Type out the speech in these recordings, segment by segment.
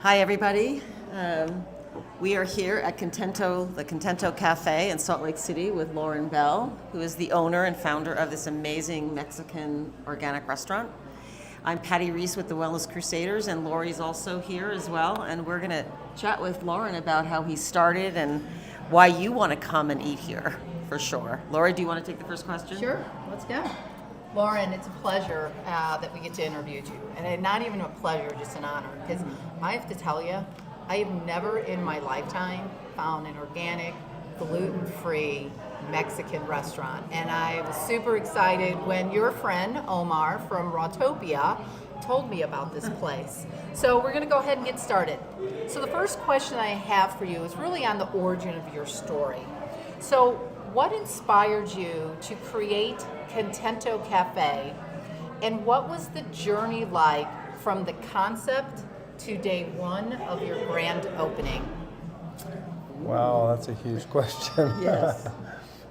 Hi, everybody. We are here at the Contento Cafe in Salt Lake City with Lauren Bell, who is the owner and founder of this amazing Mexican organic restaurant. I'm Patty Reese with the Wellness Crusaders, and Lori's also here as well. And we're going to chat with Lauren about how he started and why you want to come and eat here, for sure. Lori, do you want to take the first question? Sure, let's go. Lauren, it's a pleasure that we get to interview you. And not even a pleasure, just an honor. Because I have to tell you, I have never in my lifetime found an organic, gluten-free Mexican restaurant. And I was super excited when your friend, Omar from Rawtopia, told me about this place. So we're going to go ahead and get started. So the first question I have for you is really on the origin of your story. So what inspired you to create Contento Cafe, and what was the journey like from the concept to day one of your grand opening? Wow, that's a huge question. Yes.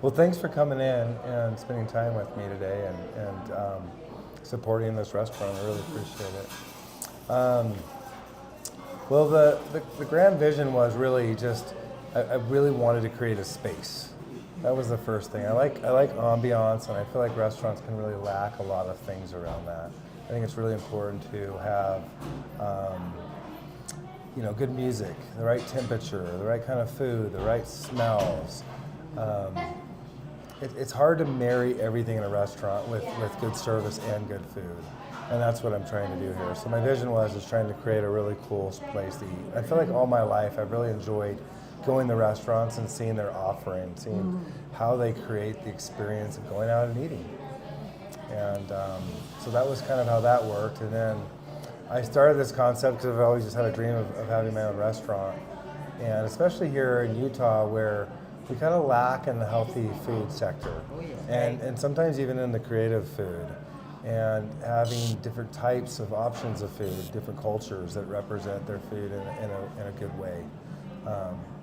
Well, thanks for coming in and spending time with me today and supporting this restaurant. I really appreciate it. Well, the grand vision was really just, I really wanted to create a space. That was the first thing. I like ambiance, and I feel like restaurants can really lack a lot of things around that. I think it's really important to have, good music, the right temperature, the right kind of food, the right smells. It's hard to marry everything in a restaurant with good service and good food, and that's what I'm trying to do here. So my vision was trying to create a really cool place to eat. I feel like all my life I've really enjoyed going to restaurants and seeing their offering, seeing how they create the experience of going out and eating. And so that was kind of how that worked. And then I started this concept because I've always just had a dream of having my own restaurant. And especially here in Utah, where we kind of lack in the healthy food sector, and sometimes even in the creative food, and having different types of options of food, different cultures that represent their food in a good way.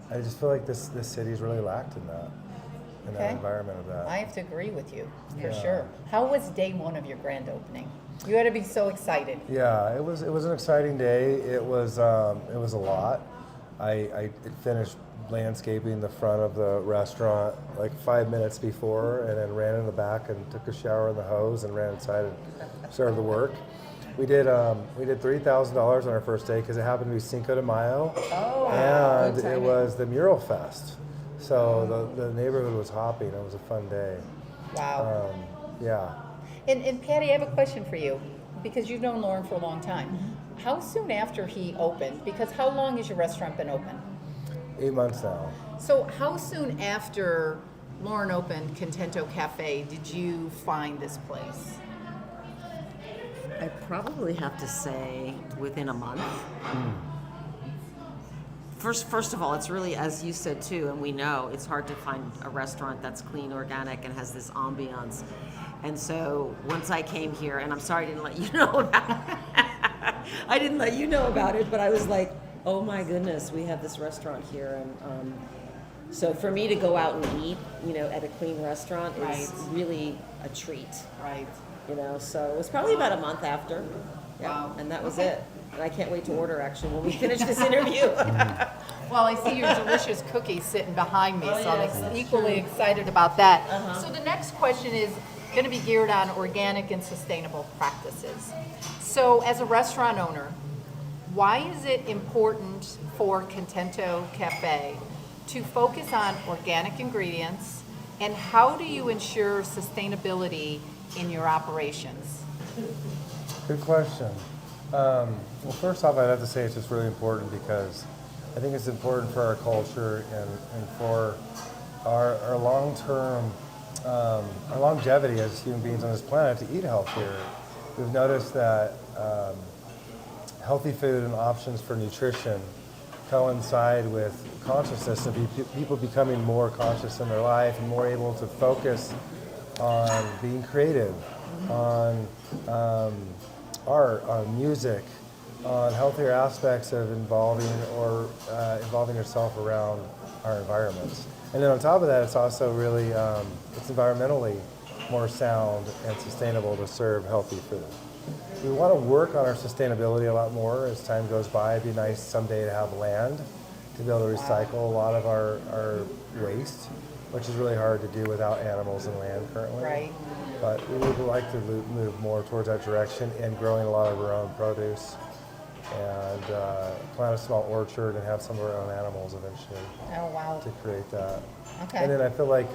I just feel like this city is really lacked in that environment of that. I have to agree with you, for sure. How was day one of your grand opening? You had to be so excited. Yeah, it was an exciting day. It was a lot. I finished landscaping the front of the restaurant like 5 minutes before, and then ran in the back and took a shower in the hose and ran inside and started the work. We did $3,000 on our first day because it happened to be Cinco de Mayo, and it was the Mural Fest. So the neighborhood was hopping. It was a fun day. Wow. Yeah. And Patty, I have a question for you, because you've known Lauren for a long time. How soon after he opened, because how long has your restaurant been open? 8 months now. So how soon after Lauren opened Contento Cafe did you find this place? I probably have to say within a month. First of all, it's really, as you said too, and we know, it's hard to find a restaurant that's clean, organic, and has this ambiance. And so once I came here, and I'm sorry I didn't let you know about it. I didn't let you know about it, but I was like, oh my goodness, we have this restaurant here. And so for me to go out and eat, at a clean restaurant is really a treat. Right. So it was probably about a month after. Yeah, Wow. and that was it. And I can't wait to order, actually, when we finish this interview. Well, I see your delicious cookies sitting behind me, so yes, I'm that's equally excited about that. So the next question is going to be geared on organic and sustainable practices. So as a restaurant owner, why is it important for Contento Cafe to focus on organic ingredients, and how do you ensure sustainability in your operations? Good question. Well, first off, I'd have to say it's just really important because I think it's important for our culture and for our long-term, our longevity as human beings on this planet to eat healthier. We've noticed that healthy food and options for nutrition coincide with consciousness and people becoming more conscious in their life and more able to focus on being creative, on art, on music, on healthier aspects of involving yourself around our environments. And then on top of that, it's also really, it's environmentally more sound and sustainable to serve healthy food. we want to work on our sustainability a lot more as time goes by. It'd be nice someday to have land to be able to recycle a lot of our waste, which is really hard to do without animals and land currently. Right. But we would like to move more towards that direction and growing a lot of our own produce and plant a small orchard and have some of our own animals eventually Oh, wow. to create that. Okay. And then I feel like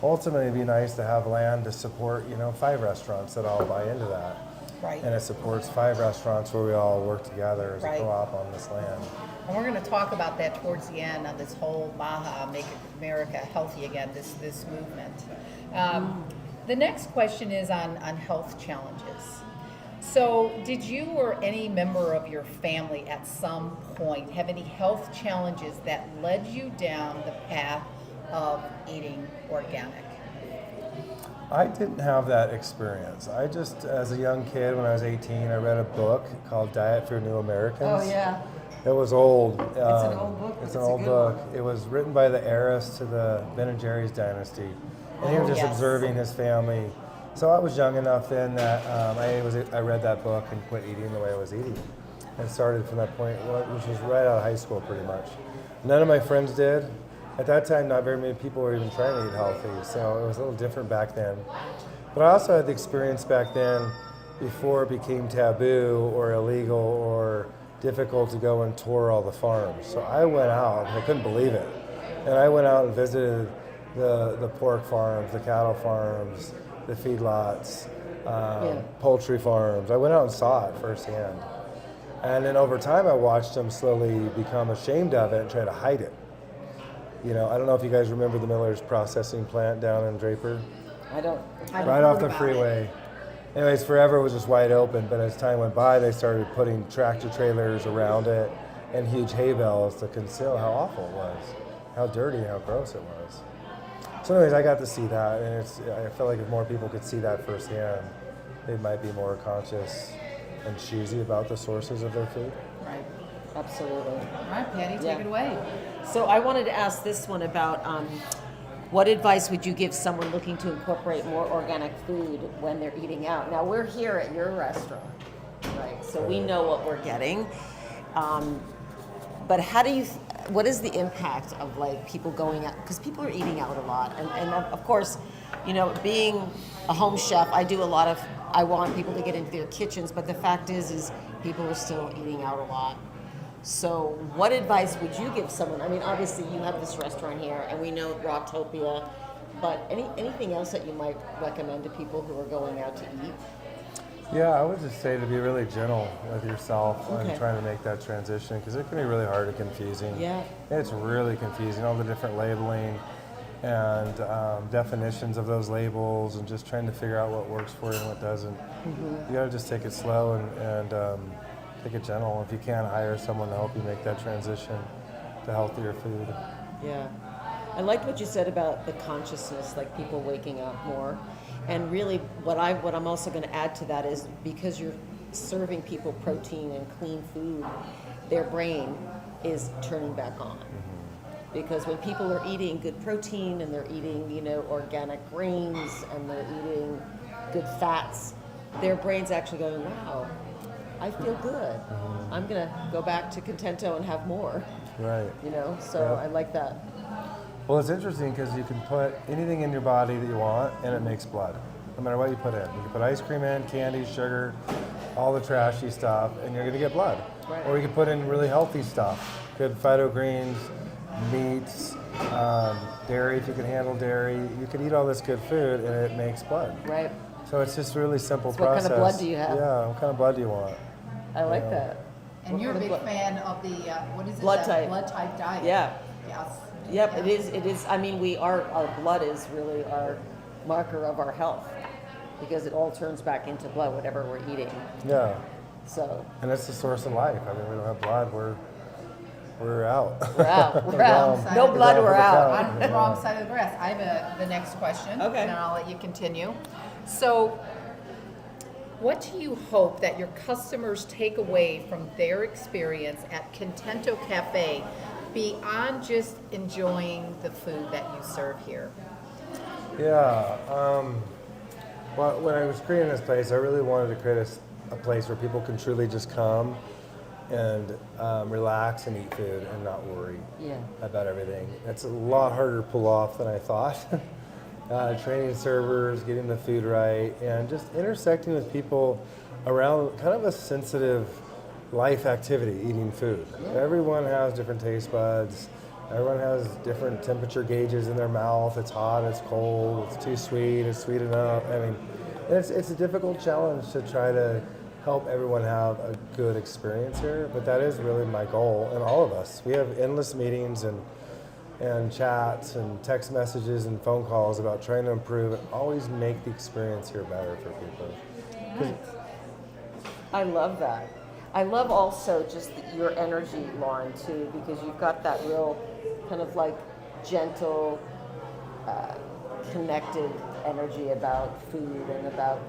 ultimately it'd be nice to have land to support, 5 restaurants that all buy into that. Right. And it supports 5 restaurants where we all work together as Right. a co-op on this land. And we're going to talk about that towards the end of this whole MAHA, Make America Healthy Again, this movement. The next question is on health challenges. So did you or any member of your family at some point have any health challenges that led you down the path of eating organic? I didn't have that experience. I just, as a young kid, when I was 18, I read a book called Diet for New Americans. Oh, yeah. It was old. It's an old book. It's It's an a old good book. one. It was written by the heiress to the Ben and Jerry's dynasty. And he was just yes. observing his family. So I was young enough then that I read that book and quit eating the way I was eating. And started from that point, which was right out of high school pretty much. None of my friends did. At that time, not very many people were even trying to eat healthy, so it was a little different back then. But I also had the experience back then before it became taboo or illegal or difficult to go and tour all the farms. So I went out, and I couldn't believe it. And I went out and visited the pork farms, the cattle farms, the feedlots, poultry farms. I went out and saw it firsthand. And then over time, I watched them slowly become ashamed of it and try to hide it. I don't know if you guys remember the Miller's processing plant down in Draper. I don't. Right off the freeway. Anyways, forever it was just wide open, but as time went by, they started putting tractor trailers around it and huge hay bales to conceal how awful it was, how dirty and how gross it was. So anyways, I got to see that, and I feel like if more people could see that firsthand, they might be more conscious and choosy about the sources of their food. Right. Absolutely. All right, Patty, take Yeah. it away. So I wanted to ask this one about what advice would you give someone looking to incorporate more organic food when they're eating out? Now we're here at your restaurant, right? So we know what we're getting. But what is the impact of like people going out? Because people are eating out a lot. And of course, being a home chef, I want people to get into their kitchens, but the fact is people are still eating out a lot. So what advice would you give someone? I mean, obviously you have this restaurant here and we know Rawtopia, but anything else that you might recommend to people who are going out to eat? Yeah, I would just say to be really gentle with yourself Okay. and trying to make that transition because it can be really hard and confusing. Yeah. It's really confusing, all the different labeling and definitions of those labels and just trying to figure out what works for you and what doesn't. You gotta just take it slow and take it gentle. If you can, hire someone to help you make that transition to healthier food. Yeah. I liked what you said about the consciousness, like people waking up more. And really what I'm also going to add to that is because you're serving people protein and clean food, their brain is turning back on. Because when people are eating good protein and they're eating, organic grains and they're eating good fats, their brain's actually going, wow, I feel good. I'm going to go back to Contento and have more, Right. so Yep. I like that. Well, it's interesting because you can put anything in your body that you want and it makes blood, no matter what you put in. You can put ice cream in, candy, sugar, all the trashy stuff, and you're going to get blood. Right. Or you can put in really healthy stuff, good phyto greens, meats, dairy if you can handle dairy. You can eat all this good food and it makes blood. Right. So it's just a really simple So what process. kind of blood do you have? Yeah, what kind of blood do you want? I like Yeah. that. And you're a big fan of the, what is it? Blood that type. Blood type diet. Yeah. Yes. Yep, Yeah. it is. I mean, our blood is really our marker of our health because it all turns back into blood, whatever we're eating. Yeah, So and it's the source of life. I mean, we don't have blood, we're out. we're out. We're out. down. No We're blood, down we're for the out. count. On the wrong side of the grass. I have the next question. Okay. And then I'll let you continue. So, what do you hope that your customers take away from their experience at Contento Cafe beyond just enjoying the food that you serve here? Yeah. Well, when I was creating this place, I really wanted to create a a place where people can truly just come and relax and eat food and not worry about everything. It's a lot harder to pull off than I thought. Training servers, getting the food right, and just intersecting with people around kind of a sensitive life activity, eating food. Everyone has different taste buds. Everyone has different temperature gauges in their mouth. It's hot, it's cold, it's too sweet, it's sweet enough. I mean, it's a difficult challenge to try to help everyone have a good experience here, but that is really my goal, and all of us. We have endless meetings and chats and text messages and phone calls about trying to improve and always make the experience here better for people. I love that. I love also just your energy, Lauren, too, because you've got that real kind of like gentle, connected energy about food and about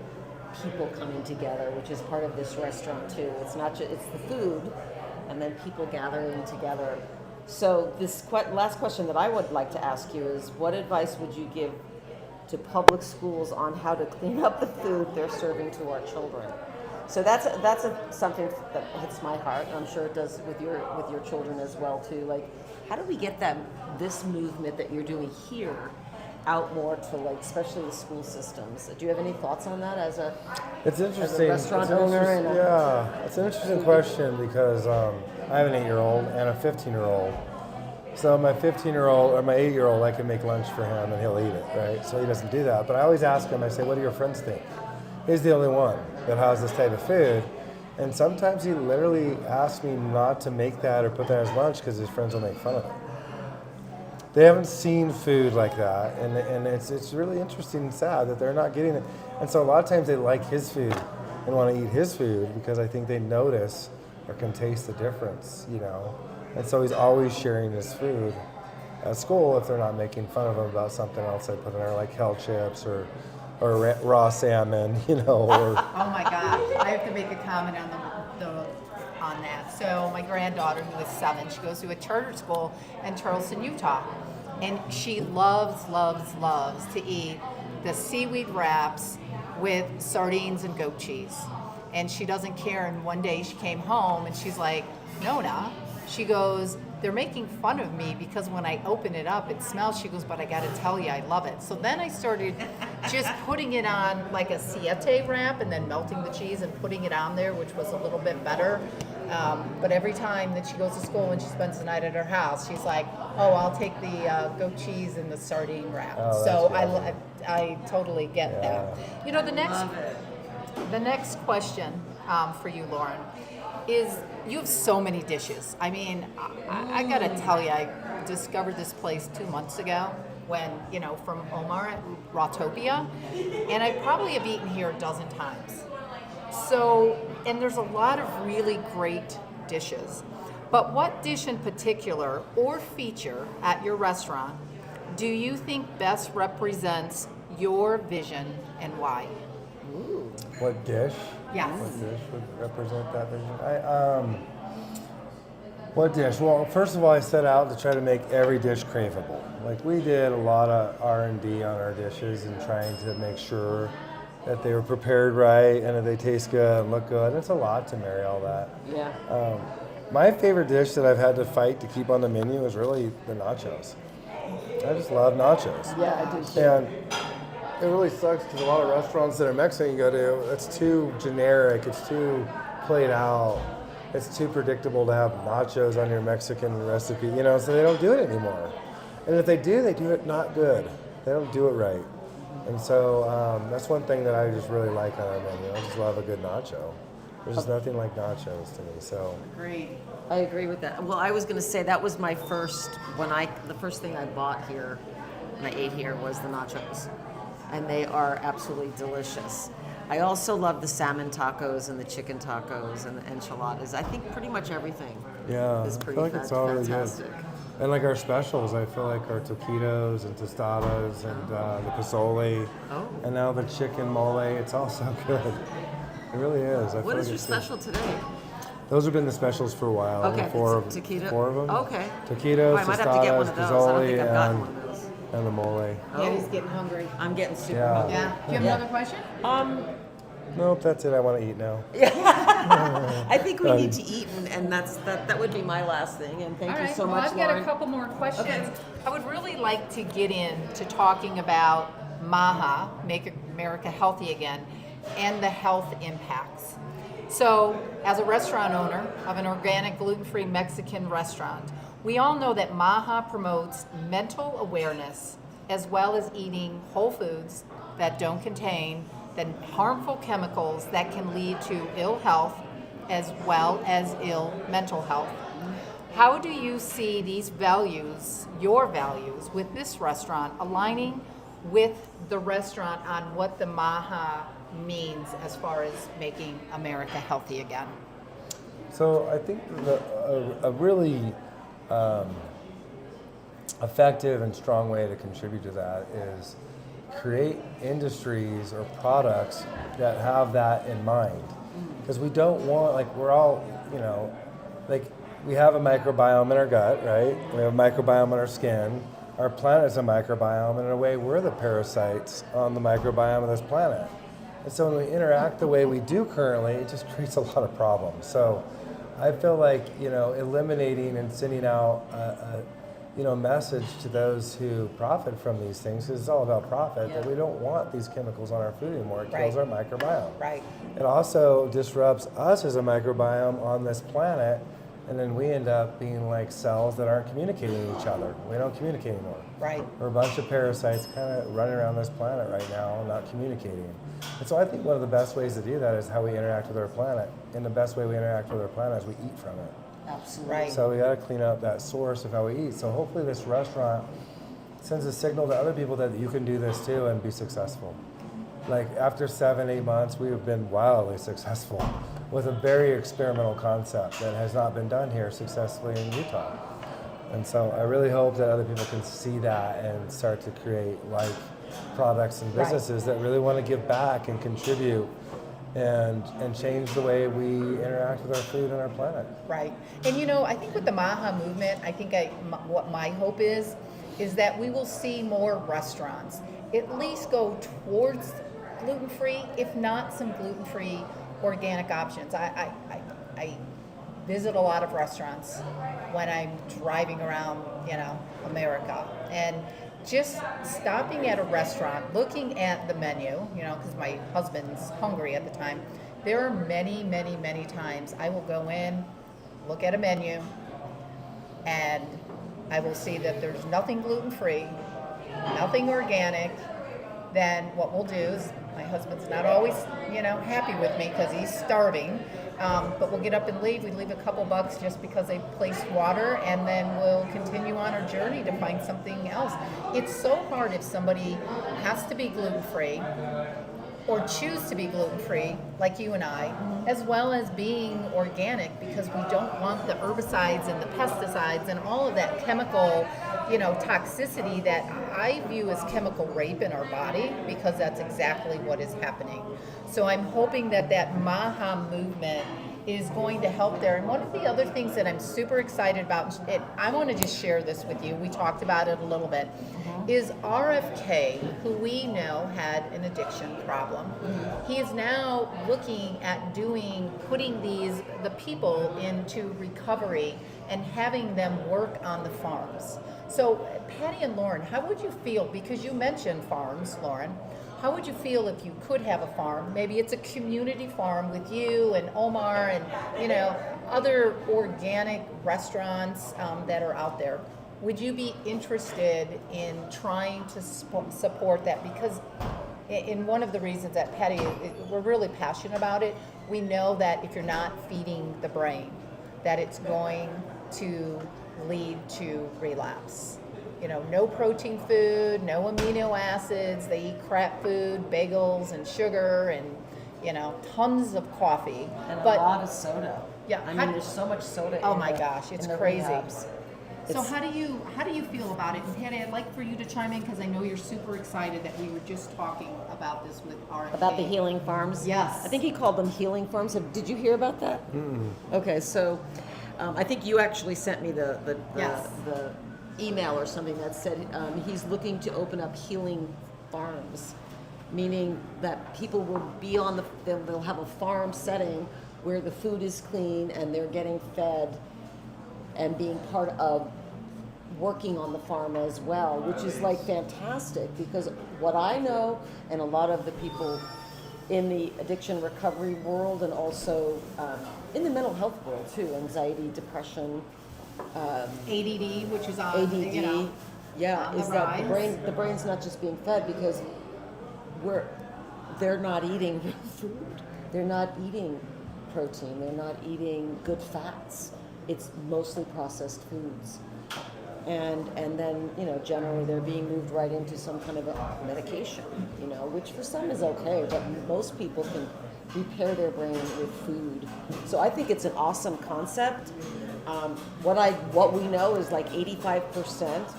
people coming together, which is part of this restaurant too. It's not just, it's the food and then people gathering together. So this last question that I would like to ask you is, what advice would you give to public schools on how to clean up the food they're serving to our children? So that's something that hits my heart, and I'm sure it does with your children as well too. Like, how do we get this movement that you're doing here out more to, like, especially the school systems? Do you have any thoughts on that as a restaurant owner? Yeah, it's an interesting question because I have an 8-year-old and a 15-year-old. So my 15-year-old or my 8-year-old, I can make lunch for him and he'll eat it, right? So he doesn't do that. But I always ask him, I say, what do your friends think? He's the only one that has this type of food. And sometimes he literally asks me not to make that or put that as lunch because his friends will make fun of it. They haven't seen food like that, and it's really interesting and sad that they're not getting it. And so a lot of times they like his food and want to eat his food because I think they notice or can taste the difference, you know. And so he's always sharing his food at school if they're not making fun of him about something else I put in there, like hell chips or raw salmon, you know. Or Oh my God! I have to make a comment on that. So my granddaughter, who is 7, she goes to a charter school in Charleston, Utah, and she loves to eat the seaweed wraps with sardines and goat cheese, and she doesn't care. And one day she came home and she's like, Nona, she goes, they're making fun of me because when I open it up, it smells. She goes, but I got to tell you, I love it. So then I started just putting it on like a siete wrap and then melting the cheese and putting it on there, which was a little bit better. But every time that she goes to school and she spends the night at her house, she's like, oh, I'll take the goat cheese and the sardine wrap. Oh, so that's I totally get that. You know, the next question for you, Lauren, is you have so many dishes. I mean, I gotta tell you, I discovered this place 2 months ago when, you know, from Omar at Rawtopia, and I probably have eaten here a dozen times. So, and there's a lot of really great dishes. But what dish in particular or feature at your restaurant do you think best represents your vision and why? what dish? Yes. What dish would represent that vision? What dish? Well, first of all, I set out to try to make every dish craveable. Like, we did a lot of R&D on our dishes and trying to make sure that they were prepared right and that they taste good and look good. It's a lot to marry all that. Yeah. My favorite dish that I've had to fight to keep on the menu is really the nachos. I just love nachos. Yeah, I do too. And it really sucks because a lot of restaurants that are Mexican you go to, it's too generic, it's too played out, it's too predictable to have nachos on your Mexican recipe, you know, so they don't do it anymore. And if they do it not good. They don't do it right. And so that's one thing that I just really like on our menu. I just love a good nacho. There's just nothing like nachos to me, so. Great. I agree with that. Well, I was going to say that was my first, the first thing I bought here and I ate here was the nachos. And they are absolutely delicious. I also love the salmon tacos and the chicken tacos and the enchiladas. I think pretty much everything is pretty I feel like it's all really fantastic. good. And like our specials, I feel like our taquitos and tostadas and the pozole, and now the chicken mole, it's all so good. It really is. What is your special today? Those have been the specials for a while. Okay, Four it's taquito. of them. Okay. Taquitos, I might have to get one tostadas, of those. I don't think I've gotten pozole, one of those. and the mole. Yeah, he's getting hungry. I'm getting super Yeah. hungry. Yeah. Do you have another question? Nope, that's it. I want to eat now. I think we need to eat, and that would be my last thing. And thank All you right, so well, much, I've got Lauren. a couple more questions. Okay. I would really like to get into talking about MAHA, Make America Healthy Again, and the health impacts. So, as a restaurant owner of an organic, gluten-free Mexican restaurant, we all know that MAHA promotes mental awareness as well as eating whole foods that don't contain the harmful chemicals that can lead to ill health as well as ill mental health. How do you see these values, your values, with this restaurant aligning with the restaurant on what the MAHA means as far as making America healthy again? So I think a really effective and strong way to contribute to that is create industries or products that have that in mind. Because we don't want, like, we're all, like, we have a microbiome in our gut, right? We have a microbiome in our skin. Our planet's a microbiome, and in a way, we're the parasites on the microbiome of this planet. And so when we interact the way we do currently, it just creates a lot of problems. So I feel like, eliminating and sending out a message to those who profit from these things, because it's all about profit, that we don't want these chemicals on our food anymore. It kills our microbiome. Right. It also disrupts us as a microbiome on this planet, and then we end up being like cells that aren't communicating with each other. We don't communicate anymore. Right. We're a bunch of parasites kind of running around this planet right now, not communicating. And so I think one of the best ways to do that is how we interact with our planet. And the best way we interact with our planet is we eat from it. Absolutely. Right. So we got to clean up that source of how we eat. So hopefully this restaurant sends a signal to other people that you can do this too and be successful. Like after 7-8 months, we have been wildly successful with a very experimental concept that has not been done here successfully in Utah. And so I really hope that other people can see that and start to create like products and businesses that really want to give back and contribute and change the way we interact with our food and our planet. Right. And I think with the MAHA movement, what my hope is that we will see more restaurants at least go towards gluten-free, if not some gluten-free organic options. I visit a lot of restaurants when I'm driving around, America, and just stopping at a restaurant, looking at the menu, because my husband's hungry at the time. There are many, many, many times I will go in, look at a menu, and I will see that there's nothing gluten-free, nothing organic. Then what we'll do is, my husband's not always, happy with me because he's starving. But we'll get up and leave. We leave a couple bucks just because they placed water, and then we'll continue on our journey to find something else. It's so hard if somebody has to be gluten-free or choose to be gluten-free, like you and I, as well as being organic, because we don't want the herbicides and the pesticides and all of that chemical, toxicity that I view as chemical rape in our body, because that's exactly what is happening. So I'm hoping that MAHA movement is going to help there. And one of the other things that I'm super excited about, I want to just share this with you, we talked about it a little bit, is RFK, who we know had an addiction problem. He is now looking at putting the people into recovery and having them work on the farms. So Patty and Lauren, how would you feel, because you mentioned farms, Lauren, how would you feel if you could have a farm? Maybe it's a community farm with you and Omar and other organic restaurants that are out there. Would you be interested in trying to support that? Because in one of the reasons that Patty, we're really passionate about it, we know that if you're not feeding the brain, that it's going to lead to relapse. No protein food, no amino acids. They eat crap food, bagels and sugar and, tons of coffee. And a lot of soda. Yeah. There's so much soda. Oh my gosh, it's crazy. Rehabs. So how do you feel about it? And Patty, I'd like for you to chime in, because I know you're super excited that we were just talking about this with RFK. About the healing farms? Yes. I think he called them healing farms. Did you hear about that? Okay, so I think you actually sent me the email or something that said he's looking to open up healing farms meaning that people will be on they'll have a farm setting where the food is clean and they're getting fed and being part of working on the farm as well, which is like fantastic, because what I know, and a lot of the people in the addiction recovery world, and also in the mental health world too, anxiety, depression, ADD, which is on, ADD, you know, yeah, on the is that rise. the brain's not just being fed because they're not eating real food, they're not eating protein, they're not eating good fats. It's mostly processed foods. And then, you know, generally they're being moved right into some kind of a medication, you know, which for some is okay, but most people can repair their brain with food. So I think it's an awesome concept. What we know is like 85%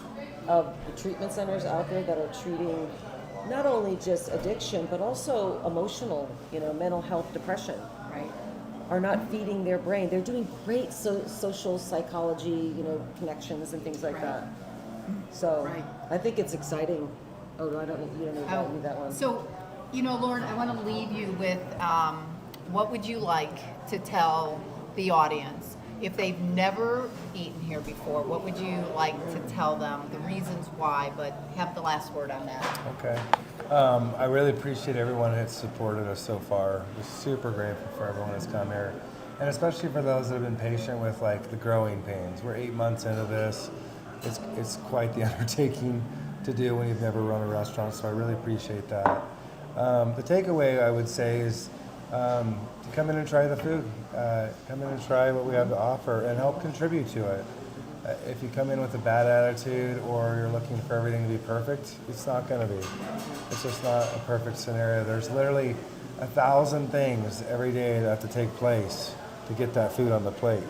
of the treatment centers out there that are treating not only just addiction, but also emotional, you know, mental health, depression, Right. are not feeding their brain. They're doing great social psychology, you know, connections and things like Right. that. So Right. I think it's exciting. Oh, no, you don't need that, Oh, need that one. so, you know, Lauren, I want to leave you with what would you like to tell the audience if they've never eaten here before? What would you like to tell them? The reasons why, but have the last word on that. Okay. I really appreciate everyone that's supported us so far. We're super grateful for everyone that's come here. And especially for those that have been patient with like the growing pains. We're 8 months into this. It's quite the undertaking to do when you've never run a restaurant, so I really appreciate that. The takeaway I would say is to come in and try the food. Come in and try what we have to offer and help contribute to it. If you come in with a bad attitude or you're looking for everything to be perfect, it's not going to be. It's just not a perfect scenario. There's literally 1,000 things every day that have to take place to get that food on the plate.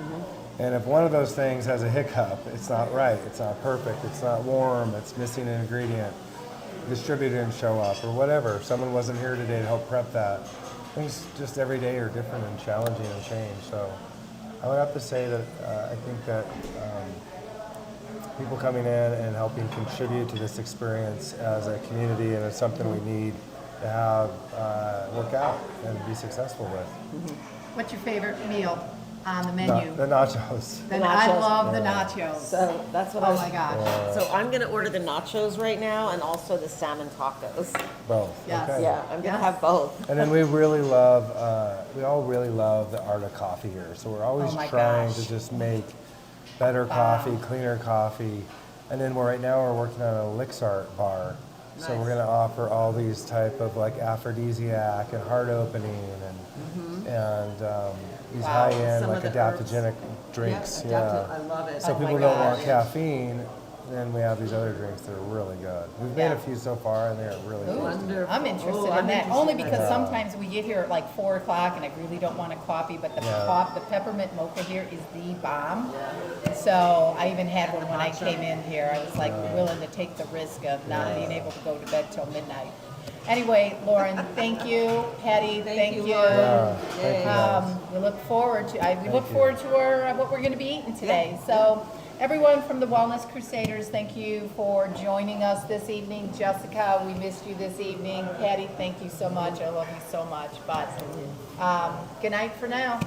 And if one of those things has a hiccup, it's not right, it's not perfect, it's not warm, it's missing an ingredient, distributor didn't show up, or whatever. Someone wasn't here today to help prep that. Things just every day are different and challenging and change. So I would have to say that I think that people coming in and helping contribute to this experience as a community, and it's something we need to have work out and be successful with. What's your favorite meal on the menu? The nachos. Then The I nachos. love the nachos. So that's what I Oh was. my gosh. So I'm gonna order the nachos right now and also the salmon tacos. Both. Yes. Okay. Yeah, I'm gonna Yes. have both. And then we really love, we all really love the art of coffee here. So we're always Oh my trying gosh. to just make better coffee, cleaner coffee. And then right now we're working on a elixir bar. So we're Nice. going to offer all these type of like aphrodisiac and heart opening and these Wow. high-end Some like of the herbs. adaptogenic drinks. Yeah, adapto- I love it. So Oh my people don't want gosh. caffeine, then we have these other drinks that are really good. We've made Yeah. a few so far and they're really good. Wonderful. I'm interested Oh, in I'm that, interested only in that. because sometimes we get here at like 4 o'clock and I really don't want a coffee, but the Yeah. the peppermint mocha here is the bomb. So I even had one when I came in here. I was like willing to take the risk of not being able to go to bed till midnight. Anyway, Lauren, thank you. Patty, thank you. Lauren. Yeah, thank you guys. We look forward to we look you. forward to our what we're going to be eating today. So everyone from the Wellness Crusaders, thank you for joining us this evening. Jessica, we missed you this evening. Patty, thank you so much. I love you so much. But good night for now.